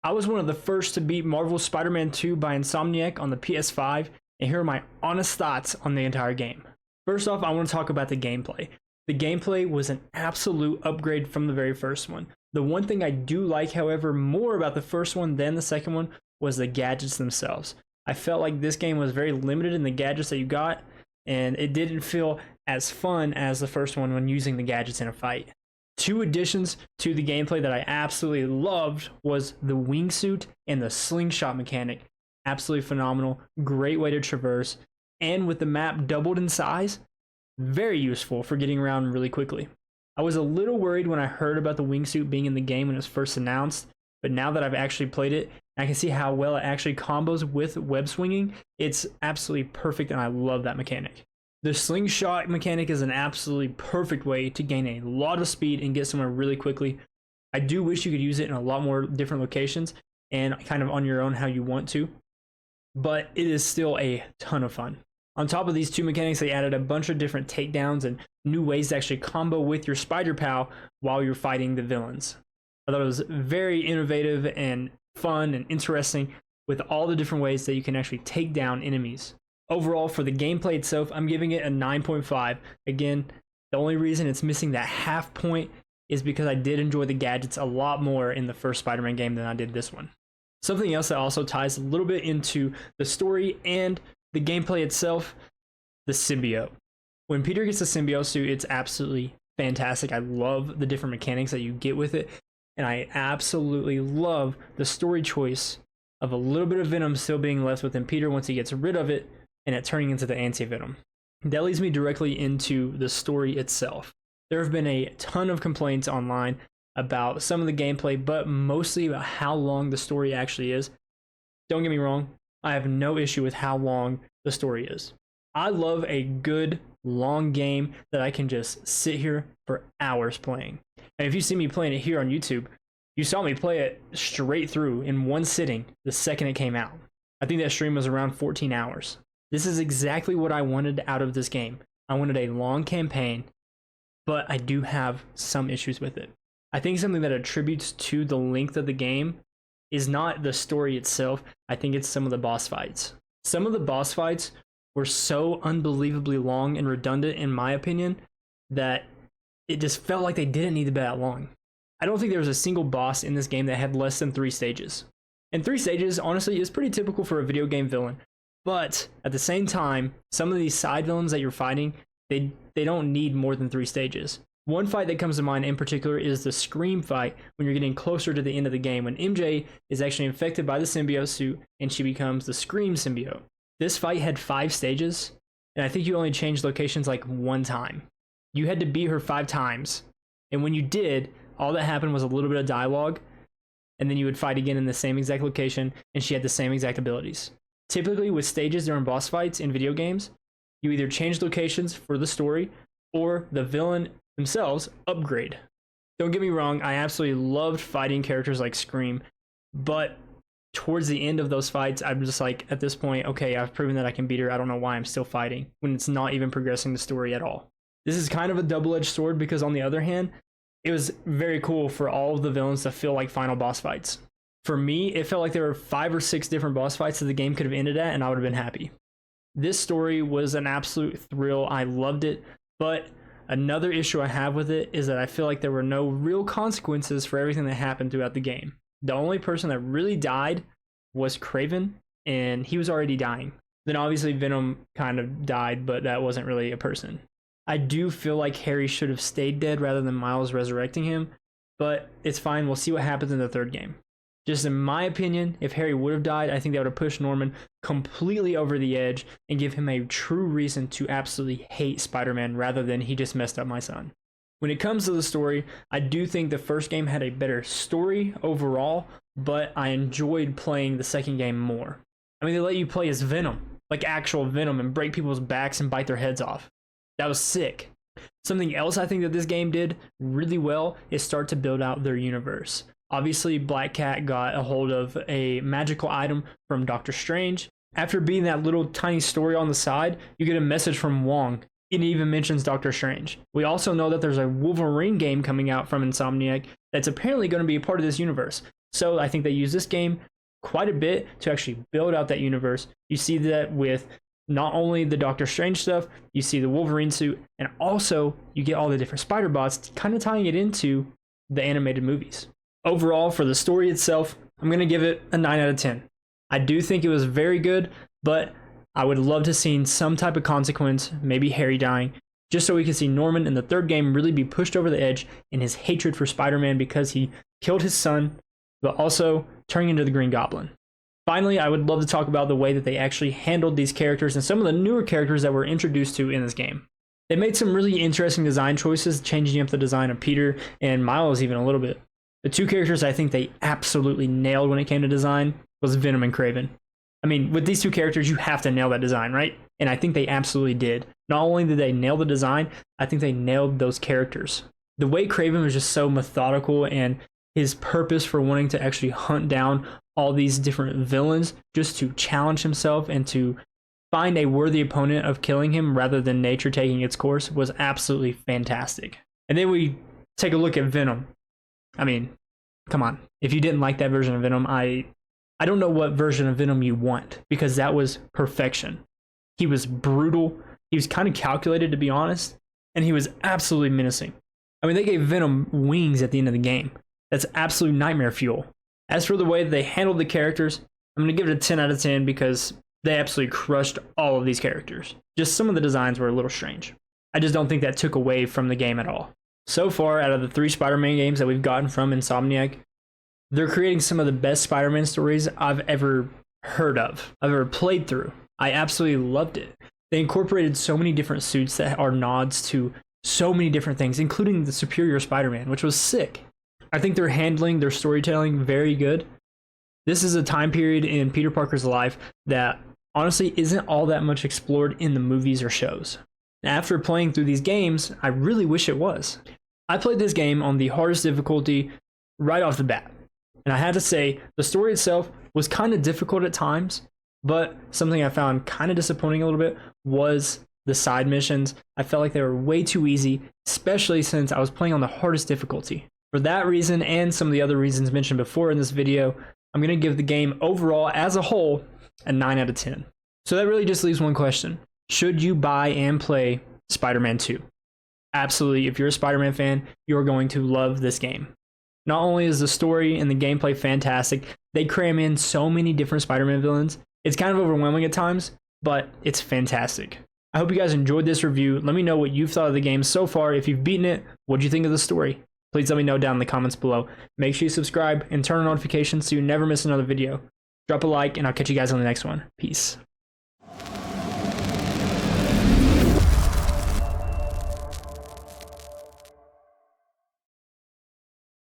I was one of the first to beat Marvel's Spider-Man 2 by Insomniac on the PS5, and here are my honest thoughts on the entire game. First off, I want to talk about the gameplay. The gameplay was an absolute upgrade from the very first one. The one thing I do like, however, more about the first one than the second one was the gadgets themselves. I felt like this game was very limited in the gadgets that you got, and it didn't feel as fun as the first one when using the gadgets in a fight. Two additions to the gameplay that I absolutely loved was the wingsuit and the slingshot mechanic. Absolutely phenomenal, great way to traverse, and with the map doubled in size, very useful for getting around really quickly. I was a little worried when I heard about the wingsuit being in the game when it was first announced, but now that I've actually played it, I can see how well it actually combos with web swinging. It's absolutely perfect, and I love that mechanic. The slingshot mechanic is an absolutely perfect way to gain a lot of speed and get somewhere really quickly. I do wish you could use it in a lot more different locations and kind of on your own how you want to, but it is still a ton of fun. On top of these two mechanics, they added a bunch of different takedowns and new ways to actually combo with your spider pal while you're fighting the villains. I thought it was very innovative and fun and interesting with all the different ways that you can actually take down enemies. Overall, for the gameplay itself, I'm giving it a 9.5. Again, the only reason it's missing that half point is because I did enjoy the gadgets a lot more in the first Spider-Man game than I did this one. Something else that also ties a little bit into the story and the gameplay itself, the symbiote. When Peter gets the symbiote suit, it's absolutely fantastic. I love the different mechanics that you get with it, and I absolutely love the story choice of a little bit of venom still being left within Peter once he gets rid of it, and it turning into the anti-venom. That leads me directly into the story itself. There have been a ton of complaints online about some of the gameplay, but mostly about how long the story actually is. Don't get me wrong, I have no issue with how long the story is. I love a good, long game that I can just sit here for hours playing. And if you see me playing it here on YouTube, you saw me play it straight through in one sitting the second it came out. I think that stream was around 14 hours. This is exactly what I wanted out of this game. I wanted a long campaign, but I do have some issues with it. I think something that attributes to the length of the game is not the story itself. I think it's some of the boss fights. Some of the boss fights were so unbelievably long and redundant, in my opinion, that it just felt like they didn't need to be that long. I don't think there was a single boss in this game that had less than 3 stages. And 3 stages, honestly, is pretty typical for a video game villain. But at the same time, some of these side villains that you're fighting, they don't need more than 3 stages. One fight that comes to mind in particular is the Scream fight when you're getting closer to the end of the game, when MJ is actually infected by the symbiote suit and she becomes the Scream symbiote. This fight had 5 stages, and I think you only changed locations like 1 time. You had to beat her 5 times, and when you did, all that happened was a little bit of dialogue, and then you would fight again in the same exact location, and she had the same exact abilities. Typically with stages during boss fights in video games, you either change locations for the story or the villain themselves upgrade. Don't get me wrong, I absolutely loved fighting characters like Scream, but towards the end of those fights, I'm just like, at this point, okay, I've proven that I can beat her. I don't know why I'm still fighting when it's not even progressing the story at all. This is kind of a double-edged sword because on the other hand, it was very cool for all of the villains to feel like final boss fights. For me, it felt like there were 5 or 6 different boss fights that the game could have ended at, and I would have been happy. This story was an absolute thrill. I loved it, but another issue I have with it is that I feel like there were no real consequences for everything that happened throughout the game. The only person that really died was Kraven, and he was already dying. Then obviously Venom kind of died, but that wasn't really a person. I do feel like Harry should have stayed dead rather than Miles resurrecting him, but it's fine. We'll see what happens in the 3rd game. Just in my opinion, if Harry would have died, I think that would have pushed Norman completely over the edge and give him a true reason to absolutely hate Spider-Man rather than he just messed up my son. When it comes to the story, I do think the first game had a better story overall, but I enjoyed playing the second game more. I mean, they let you play as Venom, like actual Venom, and break people's backs and bite their heads off. That was sick. Something else I think that this game did really well is start to build out their universe. Obviously, Black Cat got a hold of a magical item from Doctor Strange. After beating that little tiny story on the side, you get a message from Wong. It even mentions Doctor Strange. We also know that there's a Wolverine game coming out from Insomniac that's apparently going to be a part of this universe. So I think they use this game quite a bit to actually build out that universe. You see that with not only the Doctor Strange stuff, you see the Wolverine suit, and also you get all the different spider bots, kind of tying it into the animated movies. Overall, for the story itself, I'm going to give it a 9 out of 10. I do think it was very good, but I would love to see some type of consequence, maybe Harry dying, just so we can see Norman in the third game really be pushed over the edge in his hatred for Spider-Man because he killed his son, but also turning into the Green Goblin. Finally, I would love to talk about the way that they actually handled these characters and some of the newer characters that we're introduced to in this game. They made some really interesting design choices, changing up the design of Peter and Miles even a little bit. The two characters I think they absolutely nailed when it came to design was Venom and Kraven. I mean, with these two characters, you have to nail that design, right? And I think they absolutely did. Not only did they nail the design, I think they nailed those characters. The way Kraven was just so methodical, and his purpose for wanting to actually hunt down all these different villains just to challenge himself and to find a worthy opponent of killing him rather than nature taking its course was absolutely fantastic. And then we take a look at Venom. I mean, come on. If you didn't like that version of Venom, I don't know what version of Venom you want, because that was perfection. He was brutal. He was kind of calculated, to be honest, and he was absolutely menacing. I mean, they gave Venom wings at the end of the game. That's absolute nightmare fuel. As for the way that they handled the characters, I'm going to give it a 10 out of 10 because they absolutely crushed all of these characters. Just some of the designs were a little strange. I just don't think that took away from the game at all. So far, out of the 3 Spider-Man games that we've gotten from Insomniac, they're creating some of the best Spider-Man stories I've ever heard of, I've ever played through. I absolutely loved it. They incorporated so many different suits that are nods to so many different things, including the Superior Spider-Man, which was sick. I think they're handling their storytelling very good. This is a time period in Peter Parker's life that honestly isn't all that much explored in the movies or shows. After playing through these games, I really wish it was. I played this game on the hardest difficulty right off the bat. And I had to say, the story itself was kind of difficult at times, but something I found kind of disappointing a little bit was the side missions. I felt like they were way too easy, especially since I was playing on the hardest difficulty. For that reason and some of the other reasons mentioned before in this video, I'm going to give the game overall as a whole a 9 out of 10. So that really just leaves one question. Should you buy and play Spider-Man 2? Absolutely, if you're a Spider-Man fan, you're going to love this game. Not only is the story and the gameplay fantastic, they cram in so many different Spider-Man villains. It's kind of overwhelming at times, but it's fantastic. I hope you guys enjoyed this review. Let me know what you've thought of the game so far. If you've beaten it, what do you think of the story? Please let me know down in the comments below. Make sure you subscribe and turn on notifications so you never miss another video. Drop a like, and I'll catch you guys on the next one. Peace.